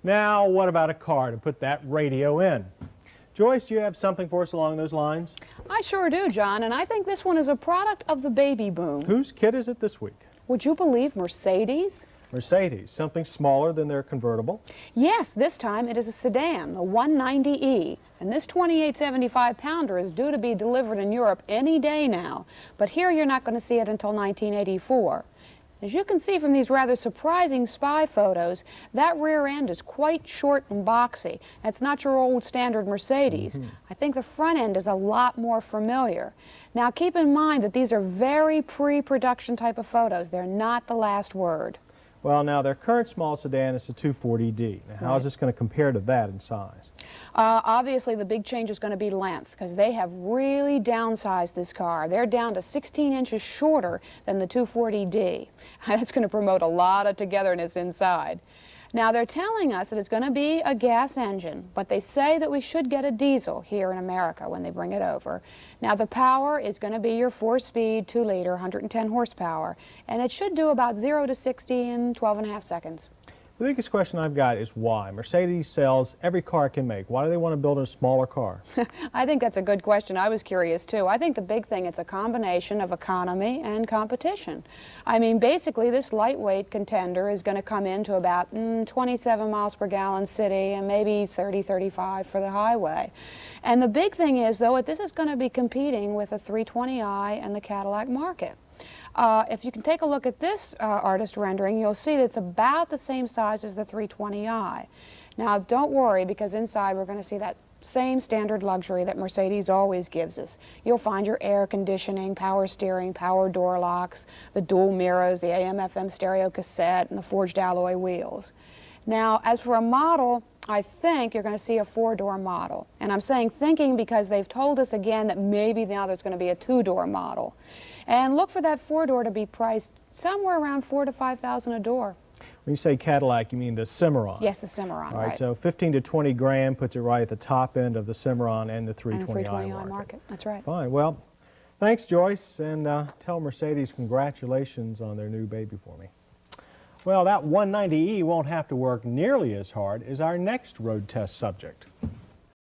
Now, what about a car to put that radio in? Joyce, do you have something for us along those lines? I sure do, John, and I think this one is a product of the baby boom. Whose kid is it this week? Would you believe Mercedes? Mercedes, something smaller than their convertible. Yes, this time it is a sedan, the 190e, and this 2875-pounder is due to be delivered in Europe any day now, but here you're not going to see it until 1984. As you can see from these rather surprising spy photos, that rear end is quite short and boxy. It's not your old standard Mercedes. I think the front end is a lot more familiar. Now keep in mind that these are very pre-production type of photos. They're not the last word. Well, now their current small sedan is the 240D. Now, how is this going to compare to that in size? Obviously, the big change is going to be length, because they have really downsized this car. They're down to 16 inches shorter than the 240D. That's going to promote a lot of togetherness inside. Now, they're telling us that it's going to be a gas engine, but they say that we should get a diesel here in America when they bring it over. Now, the power is going to be your 4-speed, 2-liter, 110 horsepower, and it should do about 0 to 60 in 12.5 seconds. The biggest question I've got is why. Mercedes sells every car it can make. Why do they want to build a smaller car? I think that's a good question. I was curious too. I think the big thing, it's a combination of economy and competition. I mean, basically this lightweight contender is going to come into about 27 miles per gallon city and maybe 30, 35 for the highway. And the big thing is, though, this is going to be competing with the 320i and the Cadillac market. If you can take a look at this artist rendering, you'll see that it's about the same size as the 320i. Now, don't worry, because inside we're going to see that same standard luxury that Mercedes always gives us. You'll find your air conditioning, power steering, power door locks, the dual mirrors, the AM/FM stereo cassette, and the forged alloy wheels. Now, as for a model, I think you're going to see a 4-door model. And I'm saying thinking because they've told us again that maybe now there's going to be a 2-door model. And look for that 4-door to be priced somewhere around $4,000 to $5,000 a door. When you say Cadillac, you mean the Cimarron? Yes, the Cimarron, All right, so 15 to 20 grand puts it right at the top end of the Cimarron and the 320i market. That's right. Fine. Well, thanks, Joyce, and tell Mercedes congratulations on their new baby for me. Well, that 190e won't have to work nearly as hard as our next road test subject.